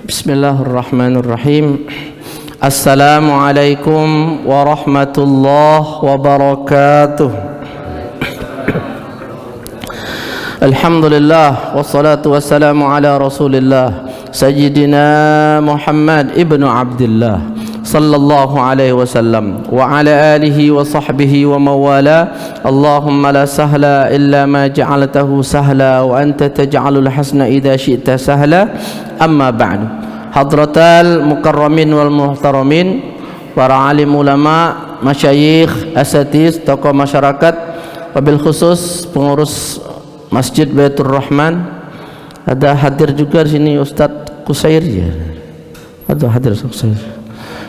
Bismillahirrahmanirrahim. Assalamualaikum warahmatullahi wabarakatuh. Alhamdulillah wassalatu wassalamu ala Rasulillah Sayyidina Muhammad ibnu Abdullah sallallahu alaihi wasallam wa ala alihi wa sahbihi wa mawala. Allahumma la sahla illa ma ja'altahu sahla wa anta taj'alul hasna idza syi'ta sahla. Amma ba'du. Hadratal mukarramin wal muhtaramin, para alim ulama, masyayikh, asatiz, tokoh masyarakat, wabil khusus pengurus Masjid Baitur Rahman. Ada hadir juga di sini Ustadz Kusair ya. Ada hadir Kusair.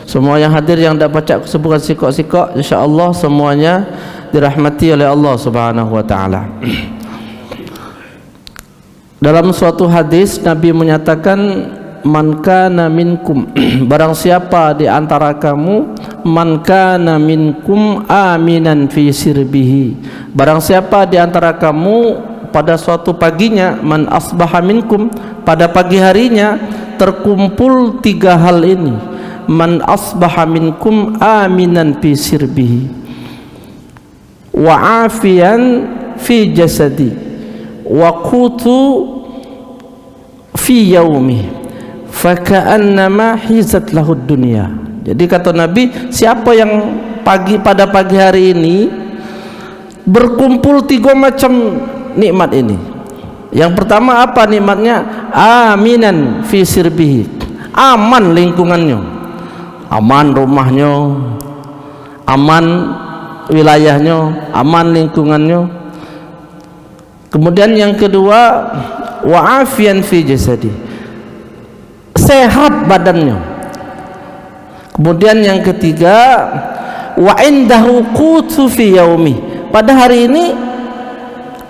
Semua yang hadir yang tidak baca sebutan sikok-sikok, insyaallah semuanya dirahmati oleh Allah Subhanahu wa taala. Dalam suatu hadis Nabi menyatakan, man kana minkum, barang siapa di antara kamu, man kana minkum aminan fi sirbihi, barang siapa di antara kamu pada suatu paginya, man asbaha minkum, pada pagi harinya terkumpul tiga hal ini, man asbaha minkum aminan fi sirbihi wa afiyan fi jasadi wa qutu fi yaumi faka'annama hizat lahud dunya. Jadi kata Nabi, siapa yang pada pagi hari ini berkumpul tiga macam nikmat ini. Yang pertama apa nikmatnya? Aminan fi sirbihi, aman lingkungannya, aman rumahnya, aman wilayahnya, aman lingkungannya. Kemudian yang kedua, wa afiyan fi jasadi, sehat badannya. Kemudian yang ketiga, wa indahu qutu fi yaumi, pada hari ini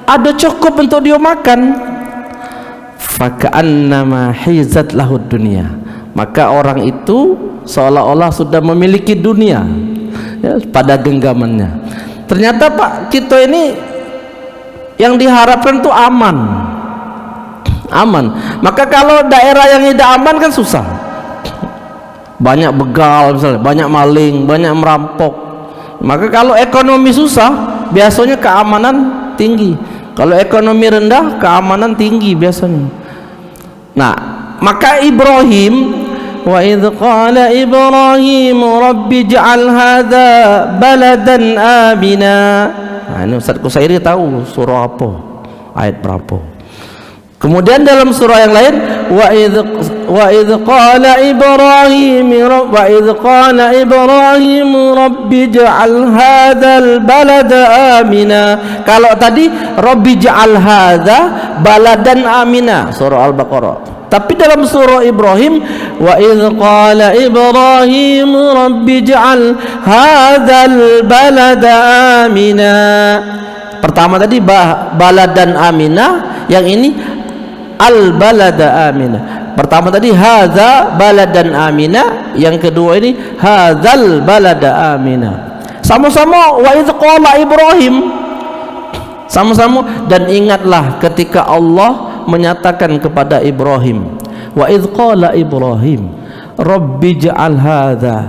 ada cukup untuk dia makan. Faka'annama hizat lahud dunya, maka orang itu seolah-olah sudah memiliki dunia ya, pada genggamannya. Ternyata Pak, kita ini yang diharapkan itu aman. Maka kalau daerah yang tidak aman kan susah, banyak begal misalnya, banyak maling, banyak merampok. Maka kalau ekonomi susah, biasanya keamanan tinggi. Kalau ekonomi rendah, keamanan tinggi biasanya. Nah, maka Ibrahim, wa idh qala Ibrahim rabbi ij'al hadza baladan amina. Nah, ini Ustaz Kusairi tahu surah apa, ayat berapa. Kemudian dalam surah yang lain, wa idh qala Ibrahim rabbi ij'al hadzal balada amina. Kalau tadi rabbi ij'al hadza baladan amina, surah Al-Baqarah. Tapi dalam surah Ibrahim, wa idh qala Ibrahim rabbi ij'al hadzal balada amina. Pertama tadi baladan amina, yang ini al balada amina. Pertama tadi hadza baladan amina, yang kedua ini hadzal balada amina. Sama-sama wa idh qala Ibrahim, sama-sama. Dan ingatlah ketika Allah menyatakan kepada Ibrahim, wa idh qala Ibrahim rabbi ij'al hadza,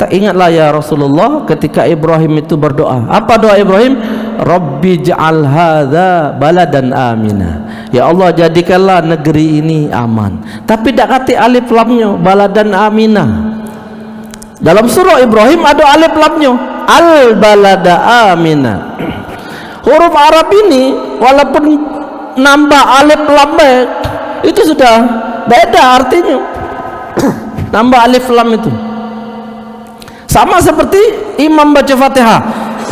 ingatlah ya Rasulullah ketika Ibrahim itu berdoa. Apa doa Ibrahim? Rabbi ij'al hadza baladan amina, ya Allah jadikanlah negeri ini aman. Tapi tidak kata alif lamnya baladan amina. Dalam surah Ibrahim ada alif lamnya, al balada amina. Huruf Arab ini walaupun nambah alif lam itu sudah beda artinya. Nambah alif lam itu sama seperti imam baca Fatihah,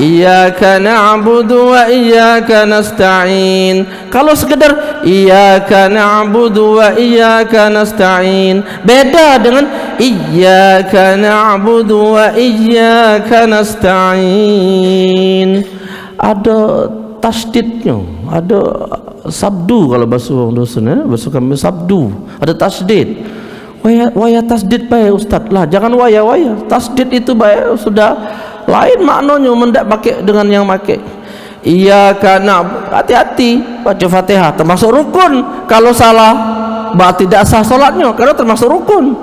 iyyaka na'budu wa iyyaka nasta'in. Kalau sekedar iyyaka na'budu wa iyyaka nasta'in, beda dengan iyyaka na'budu wa iyyaka nasta'in. Ada tasdidnya, ada sabdu. Kalau bahasa dosen ya, bahasa kami sabdu, ada tasdid. Waya tasdid baik Ustaz lah, jangan waya tasdid itu baik, sudah lain maknanya mendak pakai dengan yang pakai. Iyyaka na'budu, hati-hati baca Fatihah termasuk rukun. Kalau salah tidak sah solatnya karena termasuk rukun.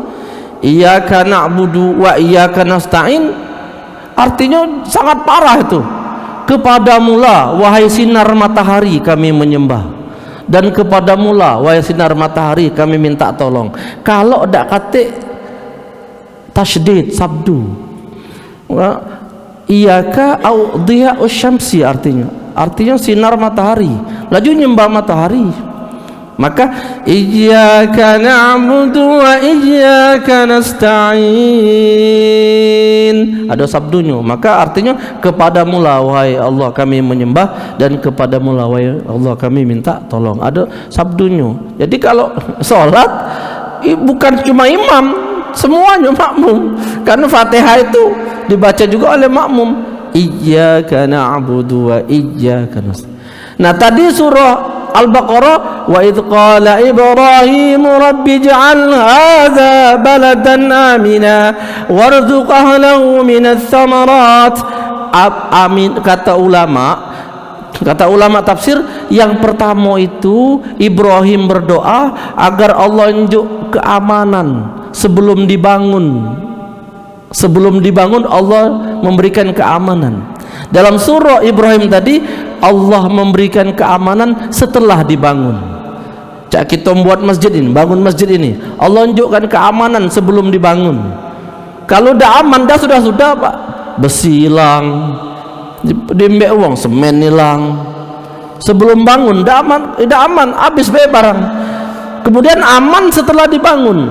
Iyyaka na'budu wa iyyaka nasta'in artinya sangat parah itu. Kepadamulah wahai sinar matahari kami menyembah, dan kepadamulah wahai sinar matahari kami minta tolong. Kalau dak kate tasydid sabdu iyyaka au dhiya'us syamsi artinya sinar matahari, laju nyembah matahari. Maka iyyaka na'budu wa iyyaka nasta'in ada sabdunya, maka artinya kepadamulah wahai Allah kami menyembah, dan kepadamulah wahai Allah kami minta tolong. Ada sabdunya. Jadi kalau sholat bukan cuma imam, semuanya makmum, karena Fatihah itu dibaca juga oleh makmum. Iyyaka na'budu wa iyyaka nasta'in. Nah tadi surah Al-Baqarah, wa idh qala Ibrahim rabbi ij'al hadha baladan amina warzuq ahlahu minats thamarat. Amin kata ulama tafsir, yang pertama itu Ibrahim berdoa agar Allah unjuk keamanan sebelum dibangun Allah memberikan keamanan. Dalam surah Ibrahim tadi Allah memberikan keamanan setelah dibangun. Cak kita membuat masjid ini, bangun masjid ini, Allah unjukkan keamanan sebelum dibangun. Kalau dah aman dah sudah Pak, besi hilang, diembek uang, semen hilang. Sebelum bangun dah aman, habis bae barang. Kemudian aman setelah dibangun.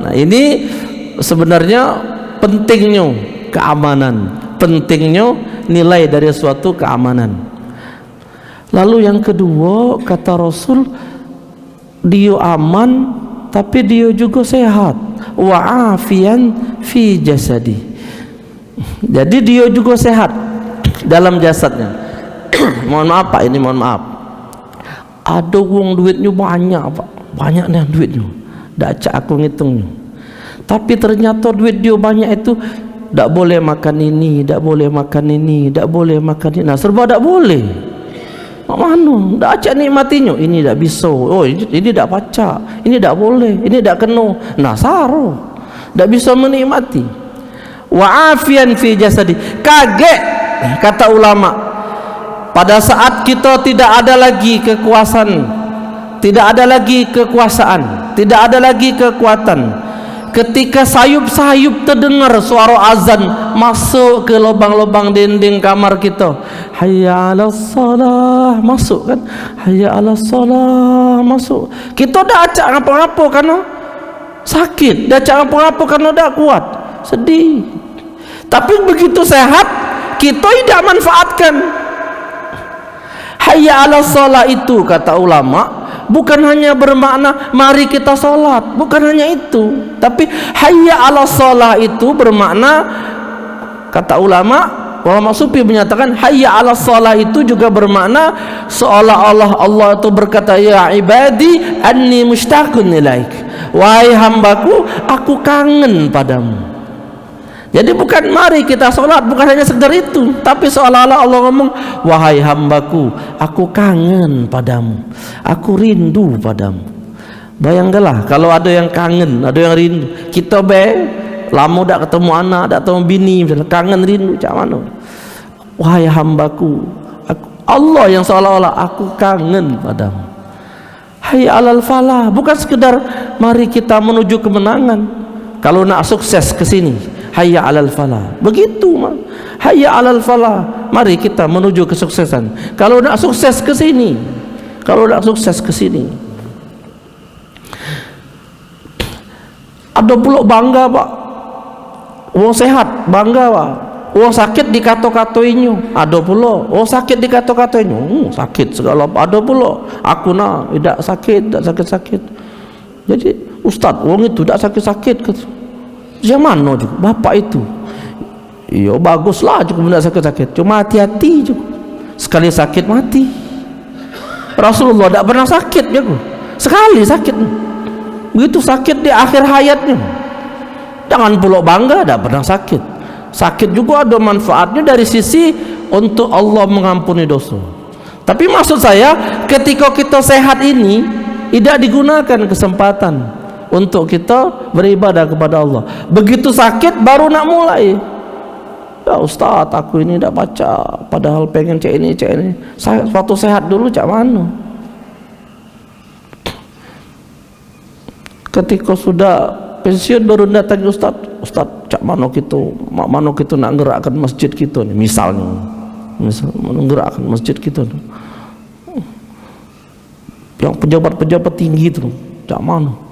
Nah ini sebenarnya pentingnya keamanan, pentingnya nilai dari suatu keamanan. Lalu yang kedua kata Rasul, dia aman tapi dia juga sehat, wa afian fi jasadi. Jadi dia juga sehat dalam jasadnya. Mohon maaf Pak, ini mohon maaf, ada uang duitnya banyak Pak, banyak nih duitnya, dak cak aku ngitungnya, tapi ternyata duit dia banyak itu tak boleh makan ini, tak boleh makan ini, tak boleh makan ini. Nah serba tak boleh. Mana? Tak acak nikmatinya. Ini tak bisa. Oh ini tak pacak. Ini tak boleh. Ini tak kena. Nah saro. Tak bisa menikmati. Wa afian fi jasadi. Kaget kata ulama. Pada saat kita tidak ada lagi kekuasaan, tidak ada lagi kekuasaan, tidak ada lagi kekuatan. Ketika sayup-sayup terdengar suara azan masuk ke lubang-lubang dinding kamar kita, hayya 'alas shalah, masuk kan, hayya 'alas shalah, masuk. Kita dah acak apa-apa karena sakit, dah acak apa-apa karena dah kuat, sedih. Tapi begitu sehat kita tidak manfaatkan. Hayya 'alas shalah itu kata ulama bukan hanya bermakna mari kita sholat, bukan hanya itu, tapi hayya 'alas shalah itu bermakna, kata ulama sufi menyatakan hayya 'alas shalah itu juga bermakna seolah-olah Allah itu berkata, ya ibadi anni mushtaqun ilaik, wahai hambaku aku kangen padamu. Jadi bukan mari kita sholat, bukan hanya sekedar itu, tapi seolah-olah Allah ngomong, wahai hambaku aku kangen padamu, aku rindu padamu. Bayangkanlah kalau ada yang kangen, ada yang rindu. Kita lama tak ketemu anak, tak ketemu bini, misalnya kangen rindu macam mana? Wahai hambaku Allah yang seolah-olah aku kangen padamu. Hayya 'alal falah, bukan sekedar mari kita menuju kemenangan. Kalau nak sukses ke sini, hayya 'alal falah. Begitu mah. Hayya 'alal falah. Mari kita menuju kesuksesan. Kalau nak sukses ke sini, kalau nak sukses ke sini. Ada pula bangga Pak. Wong sehat bangga Pak. Wong sakit dikato-katoinnya. Ada pula. Wong sakit dikato-katoinnya. Sakit segala ada pula. Aku nak tidak sakit, tak sakit-sakit. Jadi Ustaz, wong itu tak sakit-sakit ke? Yang mana juga? Bapak itu. Iya baguslah juga tidak sakit-sakit. Cuma hati-hati juga. Sekali sakit mati. Rasulullah tak pernah sakit juga. Sekali sakit. Begitu sakit di akhir hayatnya. Jangan pula bangga tak pernah sakit. Sakit juga ada manfaatnya dari sisi untuk Allah mengampuni dosa. Tapi maksud saya, ketika kita sehat ini tidak digunakan kesempatan untuk kita beribadah kepada Allah. Begitu sakit baru nak mulai. Ya Ustaz, aku ini tidak baca, padahal pengen cek ini. Saya suatu sehat dulu cak mana? Ketika sudah pensiun baru datang Ustaz, cak mana kita nak gerakkan masjid kita nih, misalnya menggerakkan masjid kita nih. Yang pejabat-pejabat tinggi itu cak mana?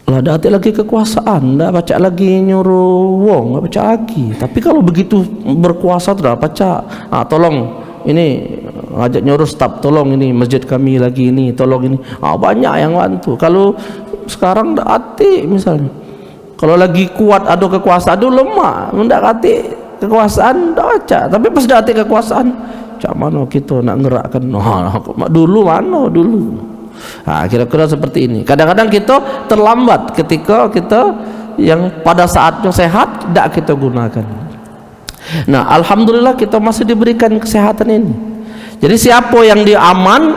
Lah dati lagi kekuasaan, ndak baca lagi nyuruh wong, nggak baca lagi. Tapi kalau begitu berkuasa tuh baca. Tolong ini ngajak nyuruh staf, tolong ini masjid kami lagi ini, tolong ini. Banyak yang bantu. Kalau sekarang ndak hati misalnya. Kalau lagi kuat ada kekuasaan, dulu lemah, ndak hati kekuasaan ndak baca. Tapi pas hati kekuasaan, cak mana kita nak ngerakkan? Dulu mana dulu? Kira-kira seperti ini. Kadang-kadang kita terlambat ketika kita yang pada saatnya sehat tidak kita gunakan. Nah, alhamdulillah kita masih diberikan kesehatan ini. Jadi siapa yang dia aman,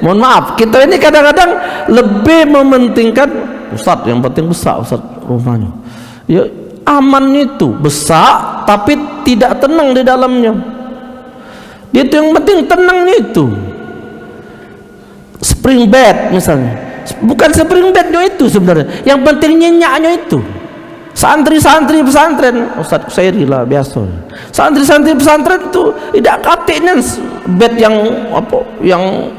mohon maaf, kita ini kadang-kadang lebih mementingkan Ustaz, yang penting besar Ustaz rumahnya. Ya, aman itu besar tapi tidak tenang di dalamnya. Itu yang penting tenangnya itu. Spring bed misalnya, bukan spring bednya itu sebenarnya, yang penting nyenyaknya itu. Santri-santri pesantren, Ustaz Kusairi lah biasa, santri-santri pesantren itu tidak katiknya bed yang apa, yang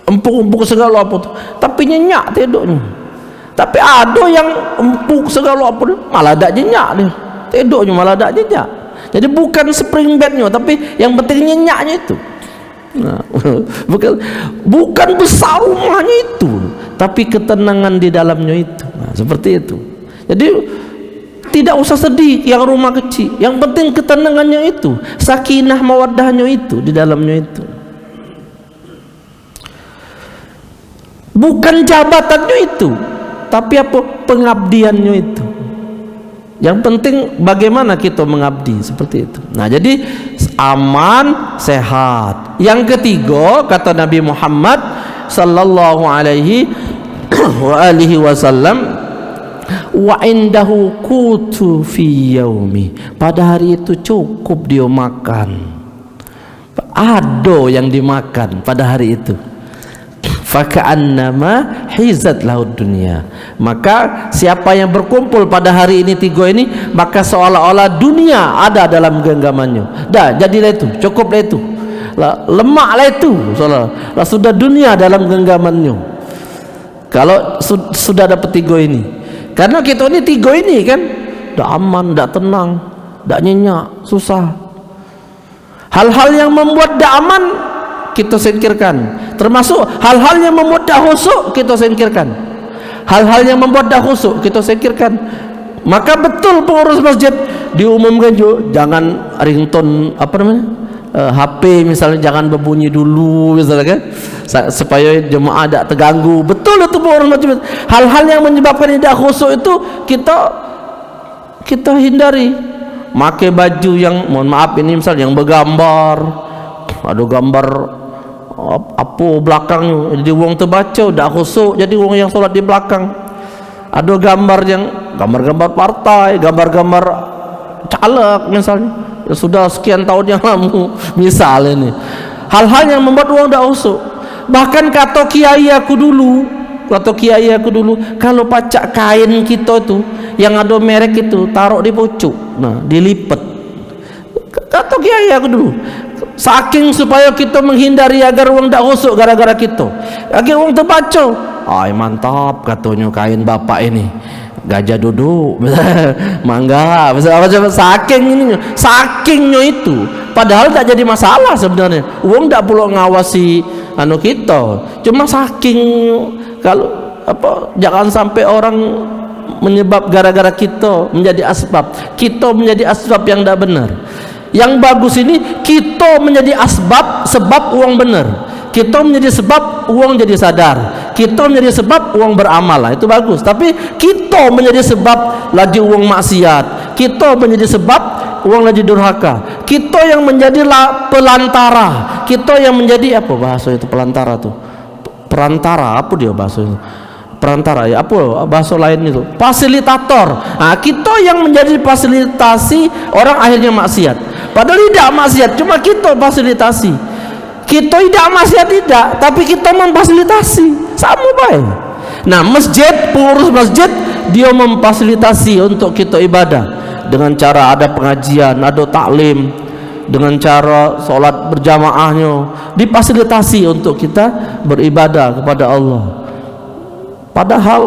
empuk-empuk segala apa tuh, tapi nyenyak tidurnya. Tapi ada yang empuk segala apa malah tak nyenyak dia, tidurnya malah tak nyenyak. Jadi bukan spring bednya, tapi yang penting nyenyaknya itu. Nah, bukan besar rumahnya itu, tapi ketenangan di dalamnya itu. Nah, seperti itu. Jadi tidak usah sedih yang rumah kecil, yang penting ketenangannya itu, sakinah mawaddahnya itu di dalamnya itu. Bukan jabatannya itu, tapi apa, pengabdiannya itu. Yang penting bagaimana kita mengabdi, seperti itu. Nah, jadi aman, sehat. Yang ketiga kata Nabi Muhammad sallallahu alaihi wa alihi wasallam, wa indahu qutu fi yaumi. Pada hari itu cukup dia makan. Ada yang dimakan pada hari itu. Faka'annama hizat laud dunia. Maka siapa yang berkumpul pada hari ini tiga ini, maka seolah-olah dunia ada dalam genggamannya. Dah, jadilah itu, cukuplah itu. Lemaklah itu, seolah sudah dunia dalam genggamannya. Kalau sudah dapat tiga ini. Karena kita ini tiga ini kan, dah aman, dah tenang, dah nyenyak, susah. Hal-hal yang membuat dah aman kita singkirkan, termasuk hal-hal yang membuat dah khusyuk kita singkirkan. Hal-hal yang membuat dah khusyuk kita singkirkan. Maka betul pengurus masjid diumumkan juga, jangan ringtone apa namanya, HP misalnya jangan berbunyi dulu misalnya kan, supaya jemaah tidak terganggu. Betul itu pengurus masjid. Hal-hal yang menyebabkan tidak khusyuk itu kita hindari. Pakai baju yang, mohon maaf ini misalnya yang bergambar, ada gambar apa belakangnya, jadi wong terbaca dah khusyuk, jadi wong yang solat di belakang. Ada gambar yang gambar-gambar partai, gambar-gambar caleg misalnya, ya sudah sekian tahun yang lalu misal ini. Hal-hal yang membuat wong dah khusyuk. Bahkan kata kiai aku dulu, kalau pacak kain kita tuh yang ada merek itu taruh di pucuk, nah dilipat. Kata kiai aku dulu, saking supaya kita menghindari agar wong tak khusyuk gara-gara kita, agar wong terbaca, mantap katanya kain bapak ini, gajah duduk mangga macam sakingnya itu, padahal tak jadi masalah sebenarnya. Wong tak perlu ngawasi kita, cuma saking, kalau apa, jangan sampai orang menyebab gara-gara kita menjadi asbab yang tak benar. Yang bagus ini kita menjadi sebab uang benar, kita menjadi sebab uang jadi sadar, kita menjadi sebab uang beramal, itu bagus. Tapi kita menjadi sebab lagi uang maksiat, kita menjadi sebab orang jadi durhaka, kita yang menjadi pelantara, kita yang menjadi apa bahasa itu pelantara tuh, perantara, apa dia bahasa itu perantara ya, apa bahasa lain itu fasilitator. Nah, kita yang menjadi fasilitasi orang akhirnya maksiat, padahal tidak maksiat, cuma kita fasilitasi. Kita tidak maksiat tidak, tapi kita memfasilitasi, sama baik. Nah, masjid, pengurus masjid dia memfasilitasi untuk kita ibadah dengan cara ada pengajian, ada taklim, dengan cara sholat berjamaahnya, difasilitasi untuk kita beribadah kepada Allah. Padahal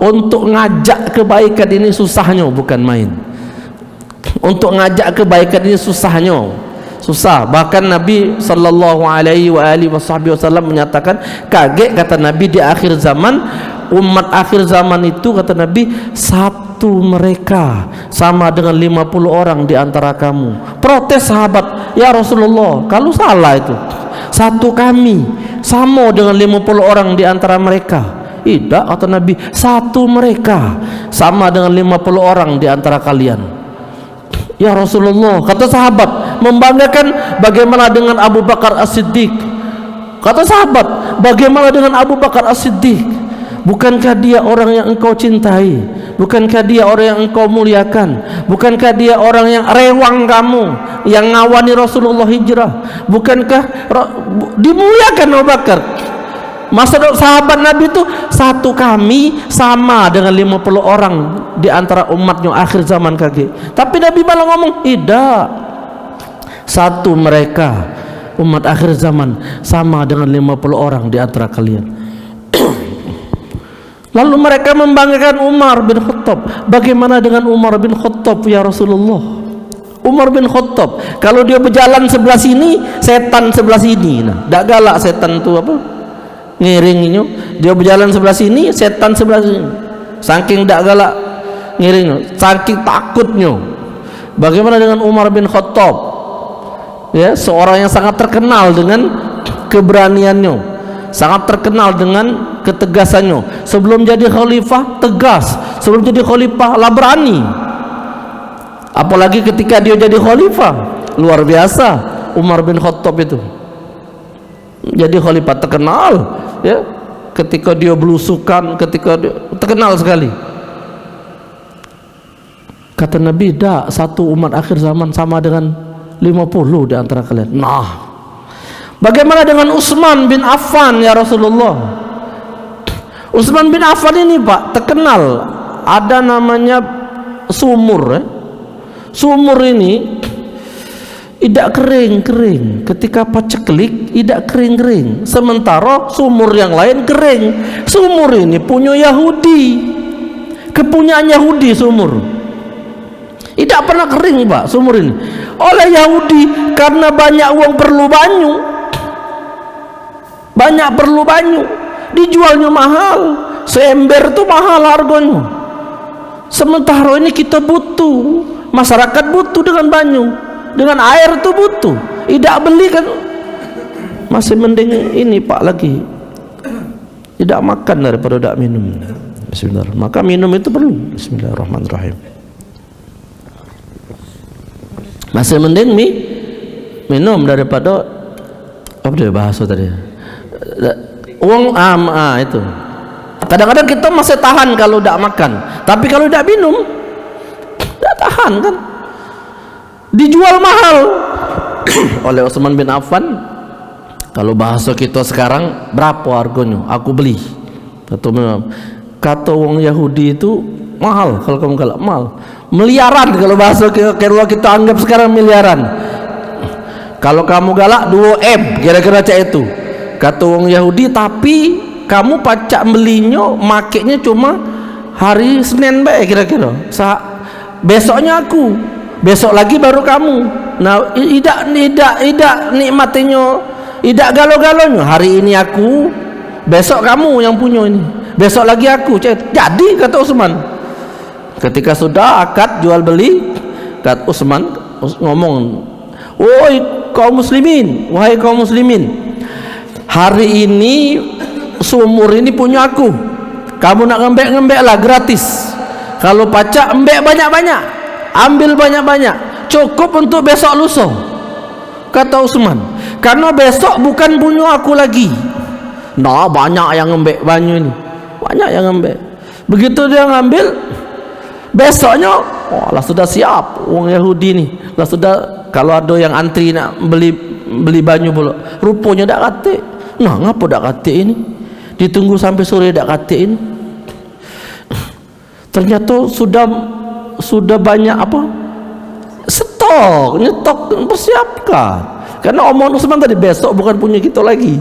untuk ngajak kebaikan ini susahnya bukan main. Untuk ngajak kebaikan ini susahnya, susah. Bahkan Nabi sallallahu alaihi wasallam menyatakan, kaget kata Nabi di akhir zaman, umat akhir zaman itu kata Nabi, satu mereka sama dengan 50 orang di antara kamu. Protes sahabat, ya Rasulullah, kalau salah itu, satu kami sama dengan 50 orang di antara mereka. Tidak, kata Nabi, satu mereka sama dengan 50 orang di antara kalian. Ya Rasulullah, kata sahabat, membanggakan, bagaimana dengan Abu Bakar As-Siddiq? Kata sahabat, bagaimana dengan Abu Bakar As-Siddiq? Bukankah dia orang yang engkau cintai? Bukankah dia orang yang engkau muliakan? Bukankah dia orang yang rewang kamu, yang ngawani Rasulullah hijrah? Bukankah dimuliakan Abu Bakar? Maksud sahabat Nabi itu, satu kami sama dengan 50 orang di antara umatnya akhir zaman kaget. Tapi Nabi malah ngomong, tidak, satu mereka umat akhir zaman sama dengan 50 orang di antara kalian. Lalu mereka membanggakan Umar bin Khattab. Bagaimana dengan Umar bin Khattab ya Rasulullah? Umar bin Khattab, kalau dia berjalan sebelah sini, setan sebelah sini. Nah, tak galak setan itu apa? Ngiringinya, dia berjalan sebelah sini, setan sebelah sini. Saking tak galak ngiringnya, saking takutnya. Bagaimana dengan Umar bin Khattab? Ya, seorang yang sangat terkenal dengan keberaniannya, sangat terkenal dengan ketegasannya. Sebelum jadi khalifah tegas, sebelum jadi khalifah lah berani. Apalagi ketika dia jadi khalifah, luar biasa Umar bin Khattab itu. Jadi khalifah terkenal, ya, ketika dia belusukan, ketika dia terkenal sekali. Kata Nabi, dah, satu umat akhir zaman sama dengan 50 di antara kalian. Nah, bagaimana dengan Utsman bin Affan ya Rasulullah? Utsman bin Affan ini Pak terkenal, ada namanya sumur, ya. Sumur ini tidak kering-kering, ketika paceklik tidak kering-kering, sementara sumur yang lain kering. Sumur ini punya Yahudi, kepunyaan Yahudi sumur, tidak pernah kering Pak sumur ini. Oleh Yahudi, karena banyak uang perlu banyu, banyak perlu banyu, dijualnya mahal, seember itu mahal harganya. Sementara ini kita butuh, masyarakat butuh dengan banyu, dengan air itu butuh, tidak beli kan, masih mending ini Pak lagi, tidak makan daripada tidak minum. Bismillah. Maka minum itu perlu. Bismillahirrahmanirrahim. Masih mending minum daripada apa dia bahasa tadi, uang itu. Kadang-kadang kita masih tahan kalau tidak makan, tapi kalau tidak minum tidak tahan kan, dijual mahal oleh Utsman bin Affan. Kalau bahasa kita sekarang, berapa harganya? Aku beli. Kata orang Yahudi itu mahal, kalau kamu galak mahal, miliaran. Kalau bahasa kalau kita anggap sekarang miliaran. Kalau kamu galak 2M kira-kira cak itu. Kata orang Yahudi, tapi kamu pacak belinya, makainya cuma hari Senin baik kira-kira. Besoknya aku, besok lagi baru kamu. Nah, tidak nikmatinya, tidak galo-galonya. Hari ini aku, besok kamu yang punya ini, besok lagi aku. Jadi kata Utsman, ketika sudah akad jual beli, kata Utsman ngomong, "Woi kaum muslimin, wahai kaum muslimin, hari ini sumur ini punya aku. Kamu nak ngembek-ngembek lah gratis. Kalau pacak embek banyak-banyak. ambil banyak-banyak, cukup untuk besok lusa, kata Utsman, karena besok bukan punya aku lagi. Nah, banyak yang ngambil banyu ini, banyak yang ngambil. Begitu dia ngambil, besoknya lah sudah siap orang Yahudi ni, lah sudah, kalau ada yang antri nak beli banyu pula, rupanya dak katik. Nah, ngapa dak katik ini? Ditunggu sampai sore dak katik ini. Ternyata sudah banyak apa? Nyetok, persiapkan. Karena omongan Utsman tadi, besok bukan punya kita lagi.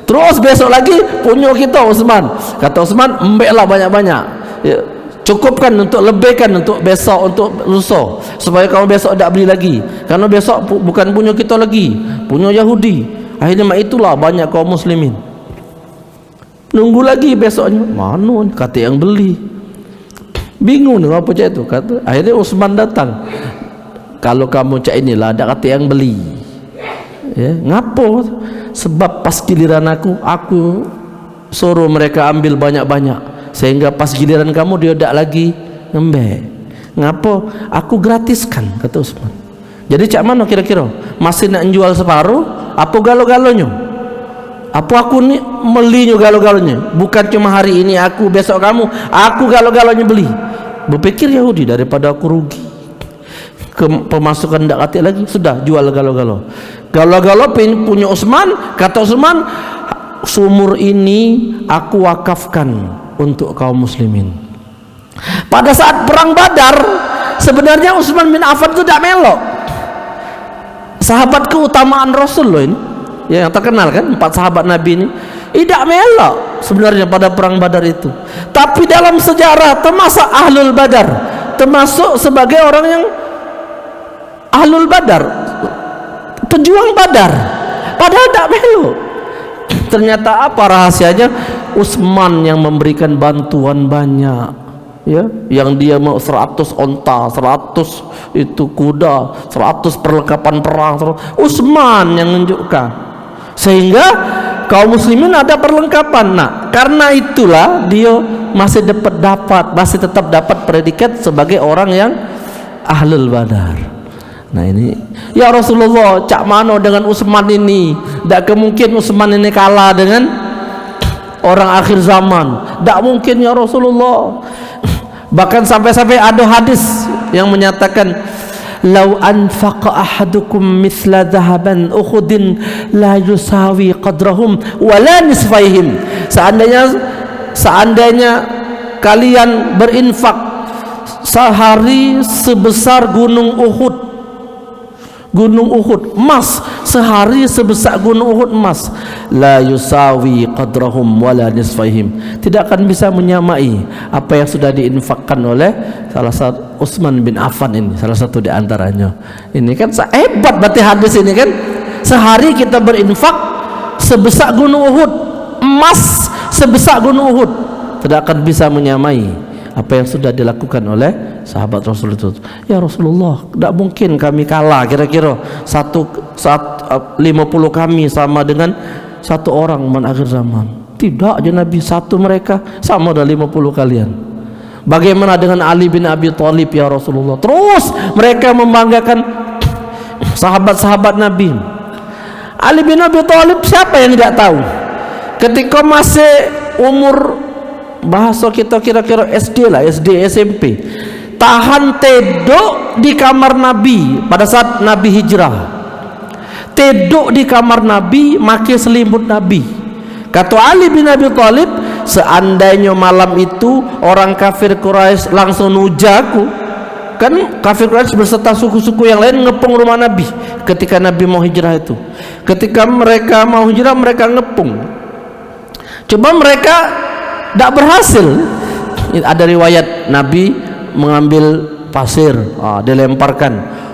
Terus besok lagi punya kita Utsman. Kata Utsman, embeklah banyak-banyak. Ya, cukupkan untuk lebihkan untuk besok, untuk lusa, supaya kamu besok tak beli lagi. Karena besok bukan punya kita lagi, punya Yahudi. Akhirnya itulah banyak kaum muslimin. Nunggu lagi besoknya, mana kata yang beli. Bingung dengan apa cak itu. Kata, akhirnya Utsman datang. Kalau kamu cak inilah, ada kata yang beli. Ya, ngapo? Sebab pas giliran aku suruh mereka ambil banyak-banyak, sehingga pas giliran kamu dia tak lagi ngembek. Ngapo? Aku gratiskan, kata Utsman. Jadi cak mana kira-kira? Masih nak jual separuh? Apa galo-galonya? Apa aku ni melinya galo-galonya? Bukan cuma hari ini aku, besok kamu, aku galo-galonya beli. Berpikir Yahudi, daripada aku rugi pemasukan tak katik lagi, sudah jual galo-galo. Galo-galo punya Utsman. Kata Utsman, sumur ini aku wakafkan untuk kaum muslimin. Pada saat perang Badar, sebenarnya Utsman bin Affan itu tak melok. Sahabat keutamaan Rasul loh ini, ya, yang terkenal kan, 4 sahabat Nabi ini, tidak melok sebenarnya pada perang Badar itu. Tapi dalam sejarah termasuk Ahlul Badar, termasuk sebagai orang yang Ahlul Badar, pejuang Badar, padahal tak melok. Ternyata apa rahasianya? Utsman yang memberikan bantuan banyak, ya, yang dia mau 100 onta, 100 itu kuda, 100 perlengkapan perang, Utsman yang menunjukkan, sehingga kaum muslimin ada perlengkapan. Nah, karena itulah dia masih masih tetap dapat predikat sebagai orang yang Ahlul Badar. Nah ini, ya Rasulullah, cak mano dengan Utsman ini? Tak kemungkin Utsman ini kalah dengan orang akhir zaman. Tak mungkin ya Rasulullah. Bahkan sampai-sampai ada hadis yang menyatakan, "Lau anfaqa ahadukum mithla dhahaban Uhudin la yusawi qadrahum wala nisfaihim." Seandainya kalian berinfak sehari sebesar gunung Uhud, emas, sehari sebesar gunung Uhud emas, la yusawi qadrahum wala nisfaihim, tidak akan bisa menyamai apa yang sudah diinfakkan oleh salah satu Utsman bin Affan ini, salah satu di antaranya. Ini kan hebat berarti hadis ini kan. Sehari kita berinfak sebesar gunung Uhud, emas sebesar gunung Uhud, tidak akan bisa menyamai apa yang sudah dilakukan oleh sahabat Rasul itu. Ya Rasulullah, tidak mungkin kami kalah, kira-kira 50 kami sama dengan satu orang akhir zaman. Tidak aja Nabi, satu mereka sama dengan 50 kalian. Bagaimana dengan Ali bin Abi Thalib ya Rasulullah? Terus mereka membanggakan sahabat-sahabat Nabi. Ali bin Abi Thalib siapa yang tidak tahu? Ketika masih umur, bahasa kita kira-kira SD lah, SD SMP, tahan tedok di kamar Nabi pada saat Nabi hijrah. Tedok di kamar Nabi, makai selimut Nabi. Kata Ali bin Abi Thalib, seandainya malam itu orang kafir Quraisy langsung nujaku, kan kafir Quraisy berserta suku-suku yang lain ngepung rumah Nabi ketika Nabi mau hijrah itu. Ketika mereka mau hijrah, mereka ngepung. Coba mereka tidak berhasil. Ada riwayat Nabi mengambil pasir, dilemparkan,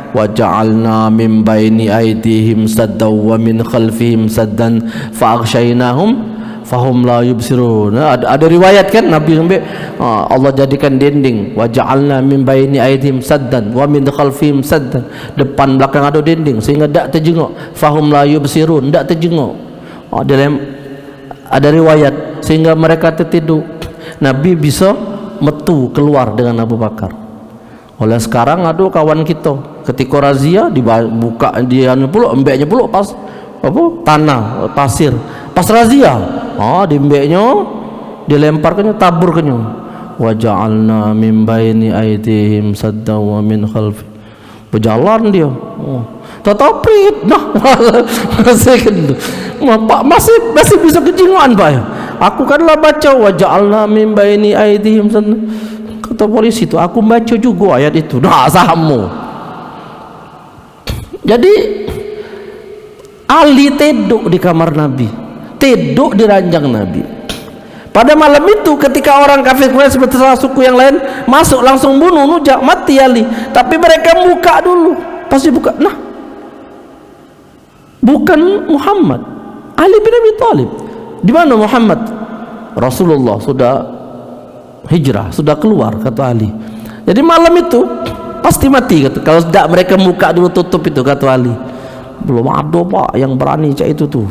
wa ja'alna min baini aydihim saddan wa min khalfihim saddan fa aghshaynahum fahum la yubsirun. Ada riwayat kan Nabi ambil, Allah jadikan dinding, wa ja'alna min baini aydihim saddan wa min khalfihim saddan, depan belakang ada dinding sehingga tak terjenguk, fahum la yubsirun, tak terjenguk. Ada riwayat sehingga mereka tertidur. Nabi bisa metu keluar dengan Abu Bakar. Oleh sekarang ada kawan kita ketika razia dibuka dia pula embeknya pula pas apa tanah pasir pas razia diembeknya dilemparkannya taburkannya wa ja'alna min baini aydihim saddan wa min khalfi berjalan dia tetapi masih bisa kejingan Pak ya. Aku kanlah baca wa ja'alna min baini aydihim saddan. Kata polisi itu aku baca juga ayat itu. Nah sahamu. Jadi Ali teduk di kamar Nabi, teduk di ranjang Nabi. Pada malam itu ketika orang kafir Quraisy beserta suku yang lain masuk langsung bunuh nujak mati Ali. Tapi mereka buka dulu, pasti buka. Nah, bukan Muhammad, Ali bin Abi Thalib. Di mana Muhammad? Rasulullah sudah hijrah, sudah keluar, kata Ali. Jadi malam itu pasti mati kata. Kalau tidak mereka buka dulu tutup itu, kata Ali. Belum ada Pak yang berani cak itu tuh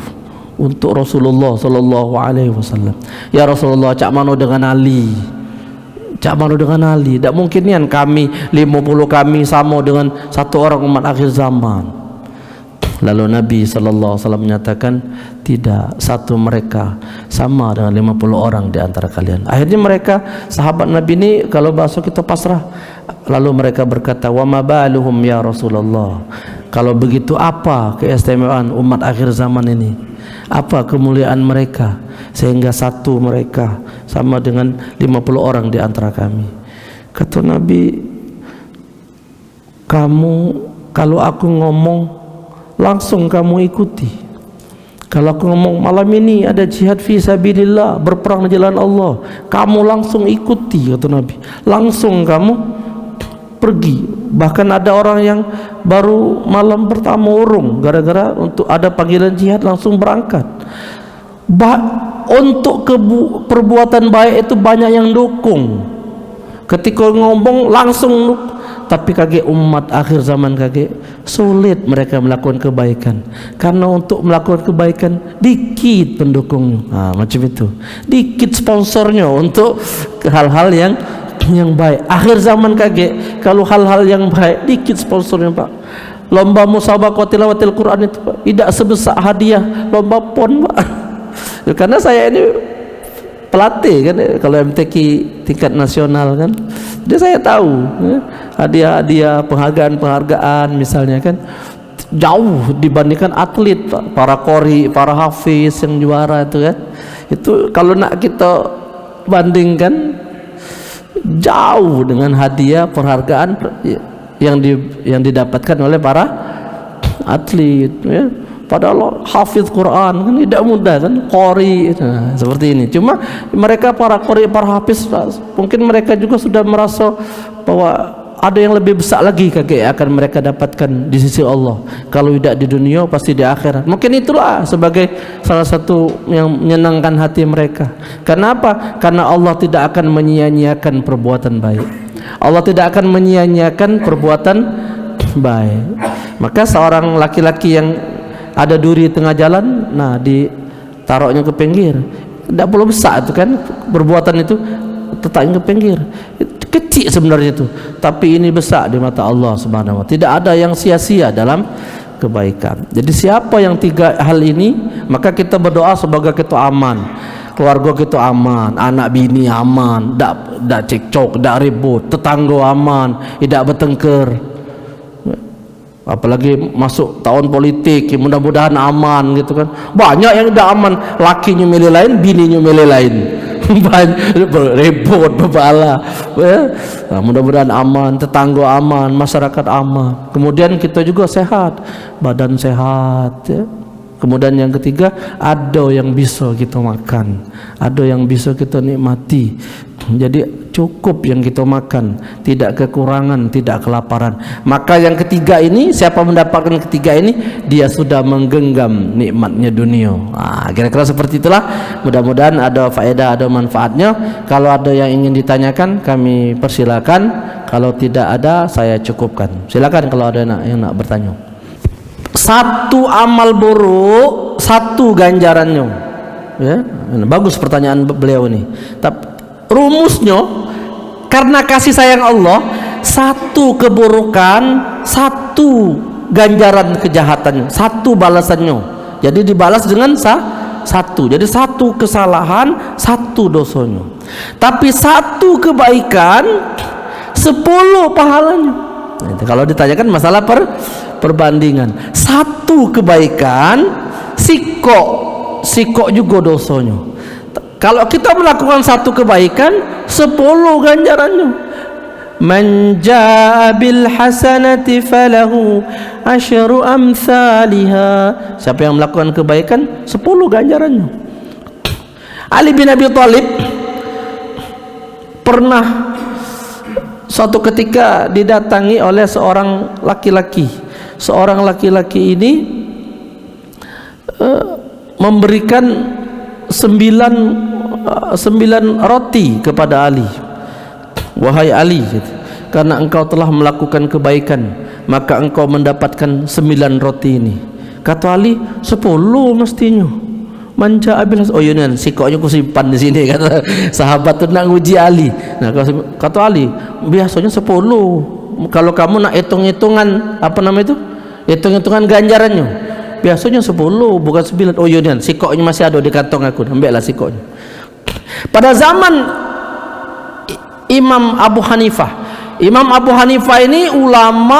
untuk Rasulullah sallallahu alaihi wasallam. Ya Rasulullah, cak mano dengan Ali? Cak mano dengan Ali? Tak mungkin kan kami 50 kami sama dengan satu orang umat akhir zaman. Lalu Nabi sallallahu alaihi wasallam menyatakan tidak, satu mereka sama dengan 50 orang di antara kalian. Akhirnya mereka sahabat Nabi ini kalau bahasa kita pasrah. Lalu mereka berkata, wa ma baluhum ya Rasulullah. Kalau begitu apa keistimewaan umat akhir zaman ini? Apa kemuliaan mereka sehingga satu mereka sama dengan 50 orang di antara kami? Kata Nabi, kamu kalau aku ngomong langsung kamu ikuti. Kalau aku ngomong malam ini ada jihad fi sabilillah, berperang di jalan Allah, kamu langsung ikuti, kata Nabi. Langsung kamu pergi. Bahkan ada orang yang baru malam pertama urung gara-gara untuk ada panggilan jihad langsung berangkat. Untuk perbuatan baik itu banyak yang dukung. Ketika ngomong langsung tapi kage umat akhir zaman kage sulit mereka melakukan kebaikan. Karena untuk melakukan kebaikan dikit pendukungnya. Macam itu. Dikit sponsornya untuk hal-hal yang baik. Akhir zaman kage kalau hal-hal yang baik dikit sponsornya Pak. Lomba musabaqah tilawatil Quran itu Pak tidak sebesar hadiah lomba pon Pak. Karena saya ini pelatih kan kalau MTQ tingkat nasional kan. Jadi saya tahu hadiah-hadiah penghargaan misalnya kan jauh dibandingkan atlet Pak. Para qori, para hafiz yang juara itu kan. Itu kalau nak kita bandingkan jauh dengan hadiah penghargaan yang didapatkan oleh para atlet ya. Padahal hafiz Quran kan tidak mudah kan, qori seperti ini. Cuma mereka para qori, para hafiz mungkin mereka juga sudah merasa bahwa ada yang lebih besar lagi akan mereka dapatkan di sisi Allah. Kalau tidak di dunia pasti di akhirat. Mungkin itulah sebagai salah satu yang menyenangkan hati mereka. Kenapa? Karena Allah tidak akan menyia-nyiakan perbuatan baik. Allah tidak akan menyia-nyiakan perbuatan baik. Maka seorang laki-laki yang ada duri tengah jalan, nah ditaruhnya ke pinggir. Tidak perlu besar itu kan perbuatan itu, letaknya ke pinggir. Kecil sebenarnya itu, tapi ini besar di mata Allah Subhanahu wa taala. Tidak ada yang sia-sia dalam kebaikan. Jadi siapa yang tiga hal ini, maka kita berdoa semoga kita aman, keluarga kita aman, anak bini aman, tidak cekcok, tidak ribut, tetangga aman, tidak bertengkar. Apalagi masuk tahun politik, mudah-mudahan aman gitu kan. Banyak yang tidak aman, lakinya milih lain, bininya milih lain. Repot bebala ya. Nah, mudah-mudahan aman, tetangga aman, masyarakat aman. Kemudian kita juga sehat, badan sehat ya. Kemudian yang ketiga, ada yang bisa kita makan, ada yang bisa kita nikmati. Jadi cukup yang kita makan, tidak kekurangan, tidak kelaparan. Maka yang ketiga ini, siapa mendapatkan ketiga ini, dia sudah menggenggam nikmatnya dunia. Kira-kira seperti itulah. Mudah-mudahan ada faedah, ada manfaatnya. Kalau ada yang ingin ditanyakan, kami persilakan. Kalau tidak ada, saya cukupkan. Silakan kalau ada yang nak bertanya. Satu amal buruk, satu ganjarannya. Ya, bagus pertanyaan beliau ini. Tapi rumusnya, karena kasih sayang Allah, satu keburukan, satu ganjaran kejahatannya, satu balasannya. Jadi dibalas dengan satu. Jadi satu kesalahan, satu dosanya. Tapi satu kebaikan, 10 pahalanya. Nah, kalau ditanyakan masalah perbandingan, satu kebaikan, sikok juga dosanya. Kalau kita melakukan satu kebaikan, 10 ganjarannya. Man jaa bil hasanati falahu asyru amsalha. Siapa yang melakukan kebaikan, 10 ganjarannya. Ali bin Abi Thalib pernah suatu ketika didatangi oleh seorang laki-laki. Seorang laki-laki ini memberikan 9 roti kepada Ali. Wahai Ali, karena engkau telah melakukan kebaikan, maka engkau mendapatkan 9 roti ini. Kata Ali, 10 mestinya. Manja abil. Oh iya, sikoknya aku simpan di sini, kata sahabat tu nak uji Ali. Nah, kata Ali, biasanya 10. Kalau kamu nak hitung-hitungan apa nama itu? Hitung-hitungan ganjarannya. Biasanya 10, bukan 9. Oh iya, sikoknya masih ada di kantong aku. Ambillah sikoknya. Pada zaman Imam Abu Hanifah. Imam Abu Hanifah ini ulama,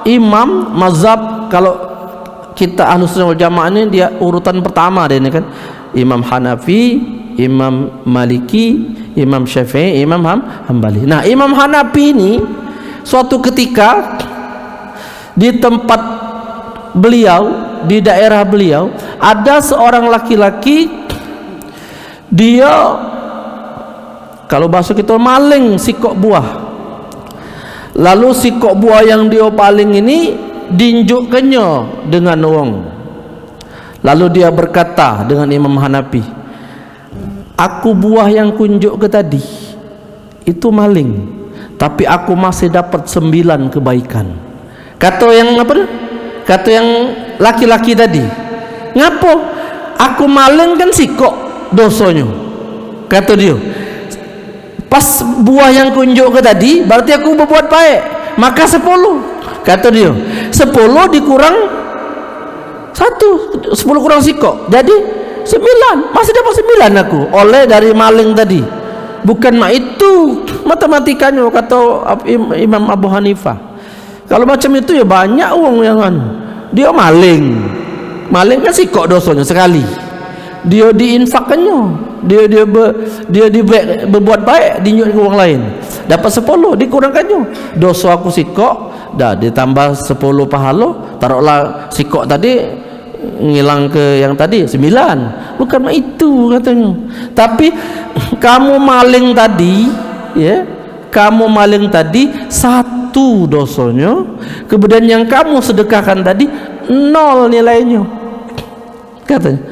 imam mazhab. Kalau kita Ahlus Sunnah wal Jamaah ini dia urutan pertama dia ini kan. Imam Hanafi, Imam Maliki, Imam Syafi'i, Imam Hambali. Nah, Imam Hanafi ini suatu ketika di tempat beliau, di daerah beliau, ada seorang laki-laki, dia kalau bahasa kita maling sikok buah. Lalu sikok buah yang dia paling ini diinjukkannya dengan uang. Lalu dia berkata dengan Imam Hanafi, aku buah yang kunjuk ke tadi itu maling, tapi aku masih dapat 9 kebaikan. Kata yang apa? Kata yang laki-laki tadi, ngapo? Aku maling kan sikok dosanya. Kata dia, pas buah yang kunjuk ke tadi berarti aku berbuat baik, maka 10. Kata dia, 10 dikurang 1, 10 kurang sikok, jadi 9. Masih dapat 9 aku oleh dari maling tadi. Bukan mak itu matematikanya, kata Imam Abu Hanifah. Kalau macam itu ya banyak uang yang dia maling kan sikok dosanya sekali, dia diinfakkannya, dia berbuat baik, dinyuk ke orang lain, dapat 10, dikurangkannya dosa aku sikok, dah ditambah 10 pahala. Taruhlah sikok tadi ngilang ke yang tadi 9, bukan itu katanya. Tapi kamu maling tadi, ya, kamu maling tadi 1 dosanya, kemudian yang kamu sedekahkan tadi 0 nilainya. Katanya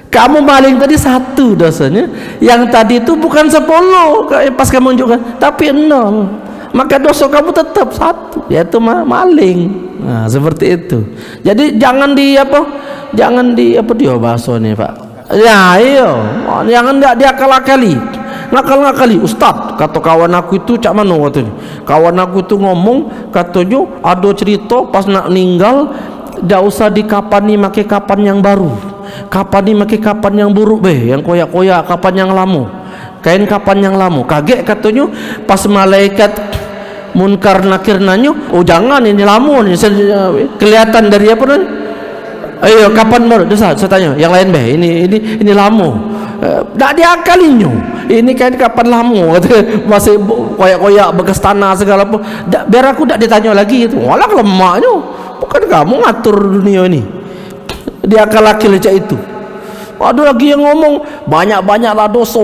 kamu maling tadi 1 dosanya, yang tadi itu bukan 10 pas kamu unjukkan, tapi 0, maka dosa kamu tetap 1, yaitu maling. Nah, seperti itu. Jadi jangan dia bahasa nih Pak. Ya iya, jangan dia ngakal-ngakali. Ustaz, kata kawan aku itu cak mana katanya, kawan aku itu ngomong, katanya ada cerita pas nak meninggal dah usah dikapani pakai kapan yang baru, kapan ni pakai kapan yang buruk yang koyak-koyak, kapan yang lama, kain kapan yang lama. Kaget katanya pas malaikat Munkar Nakir nanya, oh jangan, ini lama ni, kelihatan dari apa nih? Ayo kapan baru? Saya tanya yang lain ini lama. Tak diakalinya. Ini kain kapan lama, masih koyak-koyak bekas tanah segala apa. Biar aku tak ditanya lagi itu. Walah lemaknya. Bukan kamu ngatur dunia ini. Diakal-akil macam itu. Ada lagi yang ngomong banyak-banyaklah dosa,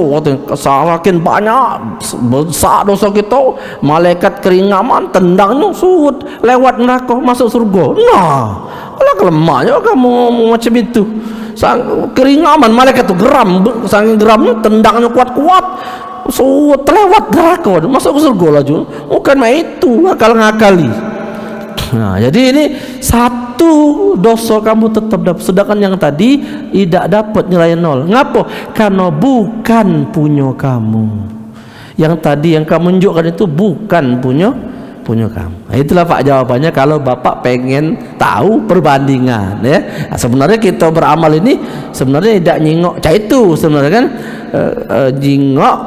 semakin banyak besar dosa kita, malaikat keringaman tendangnya surut lewat neraka masuk surga. Nah, alah kelemahnya kamu macam itu. Keringaman malaikat tu geram, saking geramnya tendangnya kuat-kuat, surut lewat neraka masuk surga laju. Bukan itu akal-ngakali. Nah, jadi ini 1 dosa kamu tetap dapat, sedangkan yang tadi tidak dapat nilai 0. Ngapa? Karena bukan punya kamu. Yang tadi yang kamu tunjukkan itu bukan punya punya kamu. Nah, itulah Pak jawabannya kalau Bapak pengen tahu perbandingan ya. Nah, sebenarnya kita beramal ini sebenarnya tidak nyingok cah itu sebenarnya kan, jingok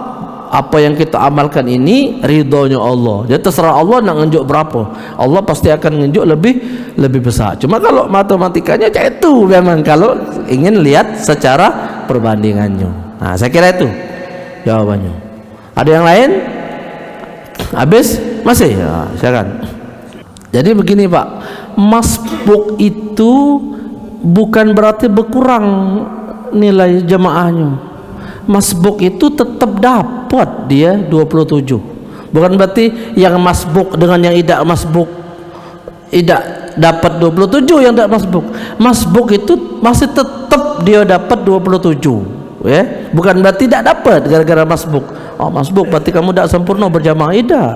apa yang kita amalkan ini ridhonya Allah. Jadi terserah Allah nak nunjuk berapa, Allah pasti akan nunjuk lebih besar. Cuma kalau matematikanya cah itu memang kalau ingin lihat secara perbandingannya. Nah, saya kira itu jawabannya. Ada yang lain? Habis? Masih? Ya, silakan. Jadi begini Pak, masbuk itu bukan berarti berkurang nilai jamaahnya. Masbuk itu tetap dapat dia 27. Bukan berarti yang masbuk dengan yang tidak masbuk tidak dapat 27, yang tidak masbuk. Masbuk itu masih tetap dia dapat 27 ya. Bukan berarti tidak dapat gara-gara masbuk. Oh, masbuk berarti kamu tidak sempurna berjamaah. Tidak.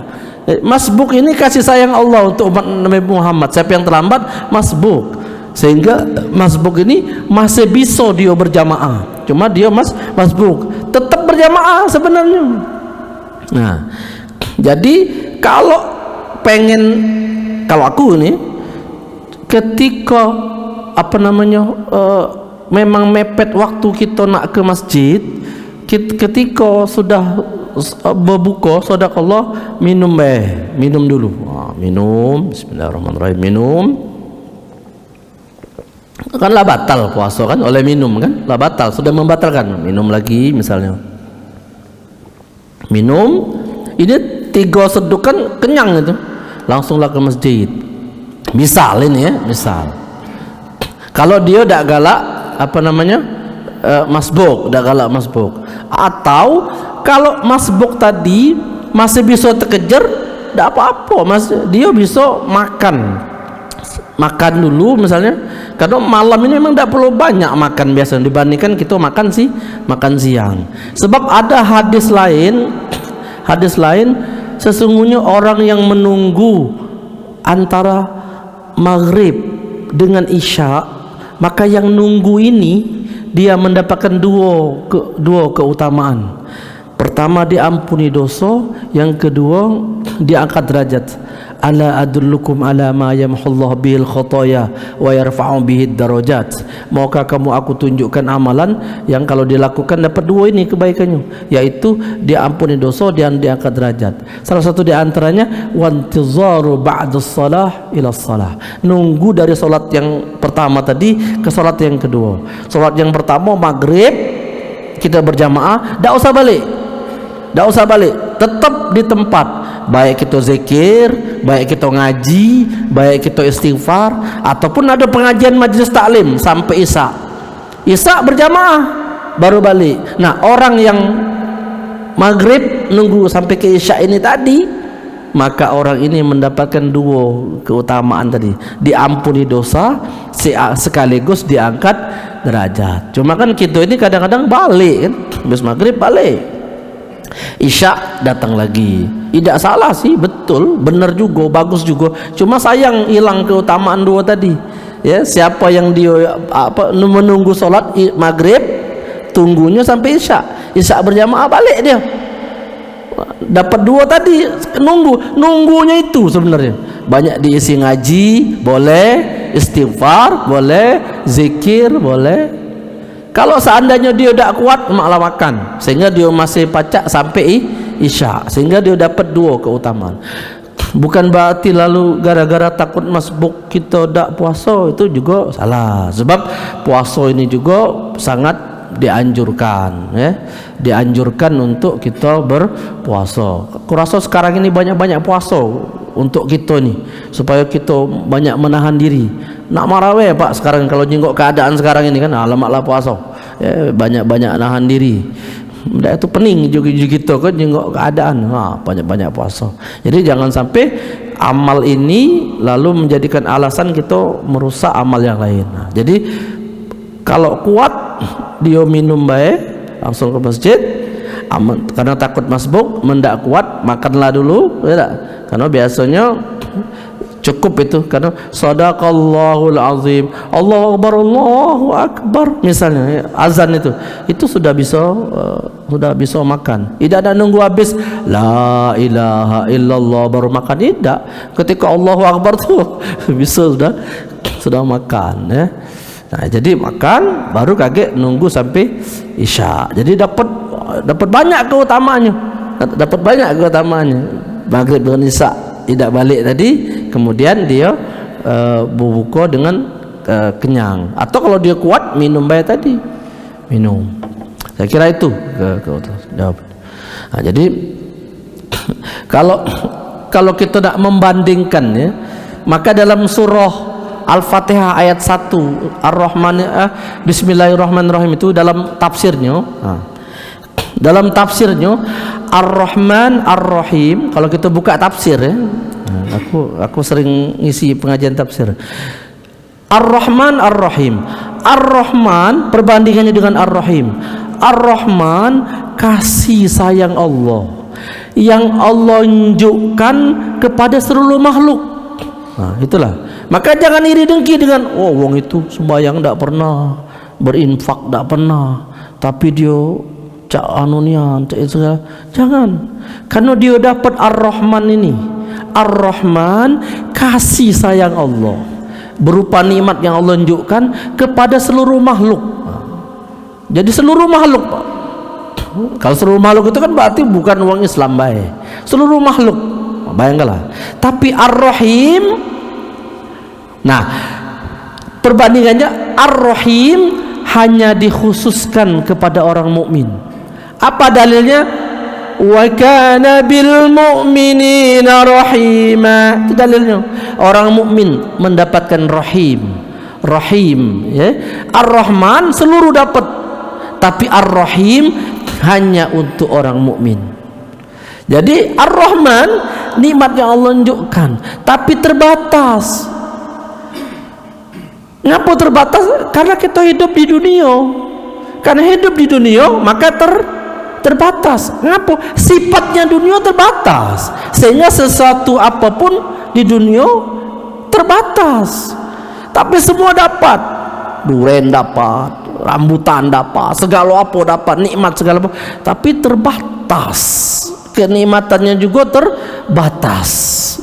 Masbuk ini kasih sayang Allah untuk umat Nabi Muhammad. Siapa yang terlambat masbuk, sehingga masbuk ini masih bisa dia berjamaah. Cuma dia masbuk tetap berjamaah sebenarnya. Nah, jadi kalau aku ini ketika memang mepet waktu kita nak ke masjid, ketika sudah berbuka sedekah, minum dulu. Minum, bismillahirrahmanirrahim, minum. Kan lah batal puasa kan oleh minum kan, lah batal, sudah membatalkan. Minum lagi misalnya, minum ini 3 sedukan kenyang itu, langsunglah ke masjid. Misal ini ya, misal kalau dia tidak galak masbuk, tidak galak masbuk, atau kalau masbuk tadi masih bisa terkejar, tidak apa-apa, dia bisa makan dulu misalnya. Karena malam ini memang tidak perlu banyak makan biasanya dibandingkan kita makan siang. Sebab ada hadis lain sesungguhnya orang yang menunggu antara maghrib dengan isya, maka yang nunggu ini dia mendapatkan dua keutamaan. Pertama, diampuni dosa, yang kedua diangkat derajat. Ala adullukum ala ma yamhullahu bihil khotoya wa yarfa'u bihid darajat. Maukah kamu aku tunjukkan amalan yang kalau dilakukan dapat 2 ini kebaikannya, yaitu diampuni dosa dan diangkat derajat. Salah satu di antaranya wantizaru ba'da shalah ila shalah, nunggu dari salat yang pertama tadi ke salat yang kedua. Salat yang pertama maghrib kita berjamaah, tidak usah balik, tetap di tempat, baik kita zikir, baik kita ngaji, baik kita istighfar, ataupun ada pengajian majlis taklim sampai isya berjamaah baru balik. Nah, orang yang maghrib nunggu sampai ke isya ini tadi, maka orang ini mendapatkan 2 keutamaan tadi, diampuni dosa sekaligus diangkat derajat. Cuma kan kita ini kadang-kadang balik kan, habis maghrib balik, isya datang lagi. Tidak salah sih, betul, benar juga, bagus juga. Cuma sayang hilang keutamaan 2 tadi. Ya, siapa yang dia menunggu sholat maghrib, tunggunya sampai isya berjamaah balik dia. Dapat 2 tadi, nunggunya itu sebenarnya. Banyak diisi ngaji, boleh, istighfar, boleh, zikir, boleh. Kalau seandainya dia tidak kuat, malah makan, sehingga dia masih pacak sampai isya, sehingga dia dapat 2 keutamaan. Bukan berarti lalu gara-gara takut masbuk kita tidak puasa, itu juga salah. Sebab puasa ini juga sangat dianjurkan ya, dianjurkan untuk kita berpuasa. Kurasa sekarang ini banyak puasa untuk kita nih, supaya kita banyak menahan diri. Nak maraweh Pak sekarang, kalau jengok keadaan sekarang ini kan, alamaklah puasa ya, banyak nahan diri. Benda itu pening juga kita kan jengok keadaan, banyak puasa. Jadi jangan sampai amal ini lalu menjadikan alasan kita merusak amal yang lain. Jadi kalau kuat dia minum baik, langsung ke masjid. Karena takut masbuk, mendak kuat, makanlah dulu ya. Karena biasanya Cukup itu, karena sadaqallahul azim, Allahu akbar misalnya azan itu sudah bisa makan. Tidak ada nunggu habis la ilaha illallah baru makan, tidak. Ketika Allahu akbar tuh bisa sudah makan ya. Nah, jadi makan baru kaget nunggu sampai isya. Jadi dapat banyak keutamaannya. Maghrib dan isya tidak balik tadi, kemudian dia berbuka dengan kenyang, atau kalau dia kuat minum baik tadi, minum. Saya kira itu jawab. Nah, jadi kalau kita tidak membandingkan ya, maka dalam surah Al-Fatihah ayat 1 Ar-Rahman Bismillahirrahmanirrahim itu dalam tafsirnya, Ar-Rahman Ar-Rahim. Kalau kita buka tafsir ya, aku sering ngisi pengajian tafsir. Ar-Rahman Ar-Rahim. Ar-Rahman perbandingannya dengan Ar-Rahim. Ar-Rahman kasih sayang Allah yang Allah tunjukkan kepada seluruh makhluk. Nah, itulah. Maka jangan iri dengki dengan wong itu sembahyang tidak pernah, berinfak tidak pernah, tapi dia cak anunian, jangan, karena dia dapat Ar-Rahman ini. Ar-Rahman kasih sayang Allah berupa nikmat yang Allah tunjukkan kepada seluruh makhluk. Jadi seluruh makhluk, Pak. Kalau seluruh makhluk itu kan berarti bukan orang Islam baik, seluruh makhluk, bayangkanlah. Tapi Ar-Rahim, nah perbandingannya Ar-Rahim hanya dikhususkan kepada orang mukmin. Apa dalilnya? Wa kana bil mu'minina rahima. Itu dalilnya. Orang mukmin mendapatkan rahim ya. Ar-Rahman seluruh dapat, tapi Ar-Rahim hanya untuk orang mukmin. Jadi Ar-Rahman nikmat yang Allah tunjukkan, tapi terbatas. Ngapa terbatas? Karena kita hidup di dunia. Karena hidup di dunia maka terbatas. Ngapa? Sifatnya dunia terbatas, sehingga sesuatu apapun di dunia terbatas. Tapi semua dapat, duren dapat, rambutan dapat, segala apa dapat, nikmat segala apa, tapi terbatas. Kenikmatannya juga terbatas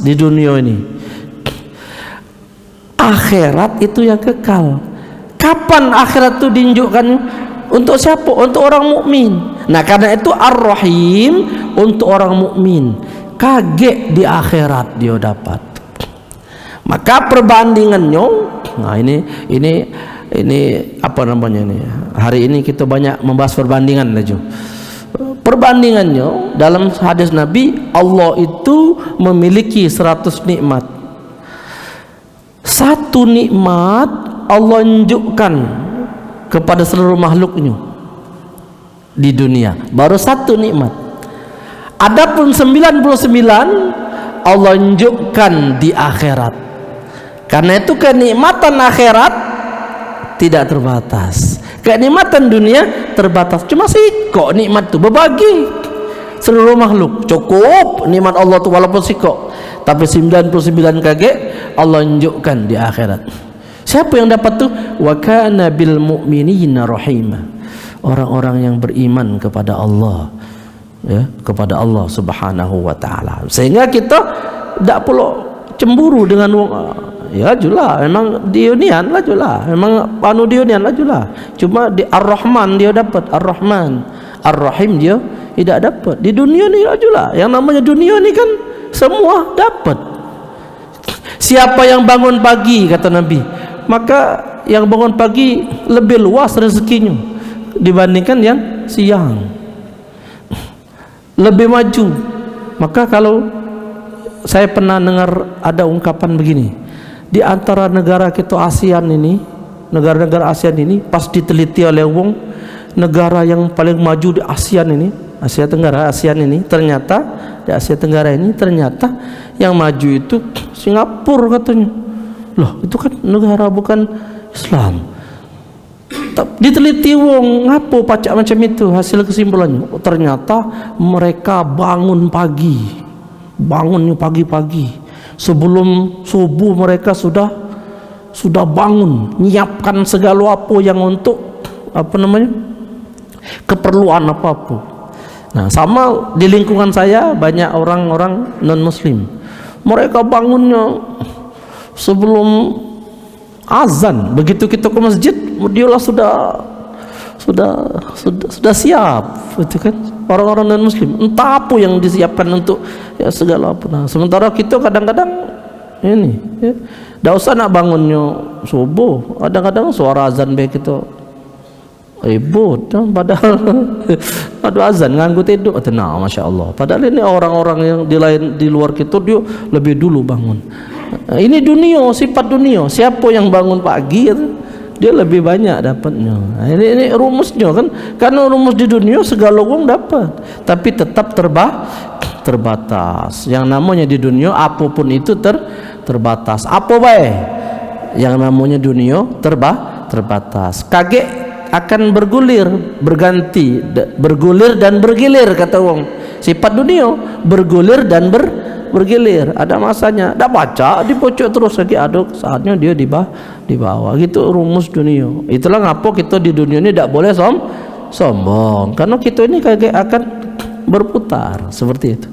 di dunia ini. Akhirat itu yang kekal. Kapan akhirat itu ditunjukkan? Untuk siapa? Untuk orang mukmin. Nah, karena itu Ar-Rahim untuk orang mukmin. Kaget di akhirat dia dapat. Maka perbandingannya, nah ini apa namanya ini? Hari ini kita banyak membahas perbandingan aja. Perbandingannya dalam hadis Nabi, Allah itu memiliki 100 nikmat. Satu nikmat Allah tunjukkan kepada seluruh makhluknya di dunia, baru satu nikmat. Adapun 99 Allah tunjukkan di akhirat. Karena itu kenikmatan akhirat tidak terbatas, kenikmatan dunia terbatas. Cuma sikok nikmat itu berbagi seluruh makhluk. Cukup nikmat Allah itu walaupun sikok, tapi 99 kaget Allah tunjukkan di akhirat. Siapa yang dapat tuh? Wa kana bil mu'minina rahima. Orang-orang yang beriman kepada Allah, ya, kepada Allah Subhanahu wa taala. Sehingga kita tidak perlu cemburu dengan ya julah, memang diunian lah julah, memang anu diunian lah julah. Cuma di Ar-Rahman dia dapat, Ar-Rahman, Ar-Rahim dia tidak dapat. Di dunia ni lah julah. Yang namanya dunia ni kan semua dapat. Siapa yang bangun pagi, kata Nabi, maka yang bangun pagi lebih luas rezekinya dibandingkan yang siang, lebih maju. Maka kalau saya pernah dengar ada ungkapan begini, di antara negara kita ASEAN ini, negara-negara ASEAN ini, pas diteliti oleh wong, negara yang paling maju di ASEAN ini, Asia Tenggara, ASEAN ini, ternyata di Asia Tenggara ini ternyata yang maju itu Singapura katanya. Loh, itu kan negara bukan Islam. Diteliti wong, ngapo pacak macam itu? Hasil kesimpulannya, ternyata mereka bangun pagi, bangunnya pagi-pagi, sebelum subuh mereka sudah bangun, menyiapkan segala apa yang untuk keperluan apapun. Nah, sama di lingkungan saya banyak orang-orang non muslim, mereka bangunnya sebelum azan. Begitu kita ke masjid, dialah sudah siap, itu kan orang-orang non muslim, entah apa yang disiapkan untuk ya segala apa. Nah, sementara kita kadang-kadang ini ya, dah usah nak bangunnya subuh, kadang-kadang suara azan baik kita ribut, padahal ada azan nganggu tidur tenang, masya Allah. Padahal ini orang-orang yang di luar kita dia lebih dulu bangun. Nah, ini dunia, sifat dunia. Siapa yang bangun pagi dia lebih banyak dapatnya. Nah, ini rumusnya kan, karena rumus di dunia segala orang dapat, tapi tetap terbatas. Yang namanya di dunia apapun itu terbatas. Apa baik? Yang namanya dunia terbatas. Kaget akan bergulir, berganti, bergulir dan bergilir, kata orang. Sifat dunia bergulir dan bergilir, ada masanya. Dah baca dipocok terus lagi, ada saatnya dia di bawah. Gitu rumus dunia. Itulah ngapa kita di dunia ini tidak boleh sombong, karena kita ini kayak akan berputar seperti itu.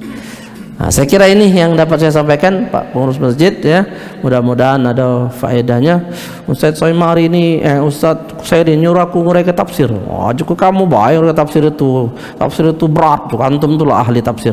Nah, saya kira ini yang dapat saya sampaikan, Pak Pengurus Masjid ya. Mudah-mudahan ada faedahnya. Ustaz Soimar ini Ustaz saya nyuruh aku nguraikan tafsir. Oh, cukup kamu bayar tafsir itu. Tafsir itu berat tuh, antum tuh lah ahli tafsir.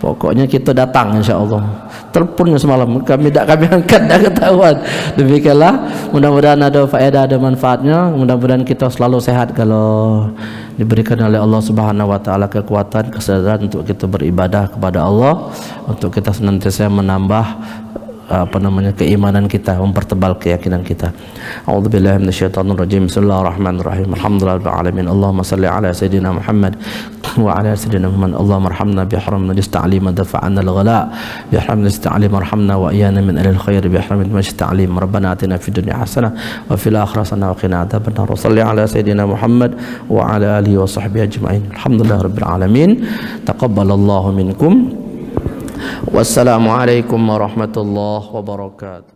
Pokoknya kita datang insyaallah. Teleponnya semalam kami angkat, dah ketahuan. Demikianlah, mudah-mudahan ada faedah, ada manfaatnya. Mudah-mudahan kita selalu sehat kalau diberikan oleh Allah Subhanahu wa taala kekuatan, kesadaran untuk kita beribadah kepada Allah, untuk kita senantiasa menambah keimanan kita, mempertebal keyakinan kita. A'udzubillahi minasyaitonirrajim. Bismillahirrahmanirrahim. Alhamdulillahirabbil alamin. Allahumma shalli ala sayidina Muhammad wa ala sayidina Muhammad. Allahumma arhamna bihramna lista'lim dafa'na al-ghala bihramna lista'lim arhamna wa iyana min ahli al-khair bihramna lista'lim. Rabbana atina fid dunya hasanah wa fil akhirati hasanah wa qina adzabannar. Shalli ala sayidina Muhammad wa ala alihi wa sahbihi ajma'in. Alhamdulillahirabbil alamin. Taqabbalallahu minkum. Wassalamualaikum warahmatullahi wabarakatuh.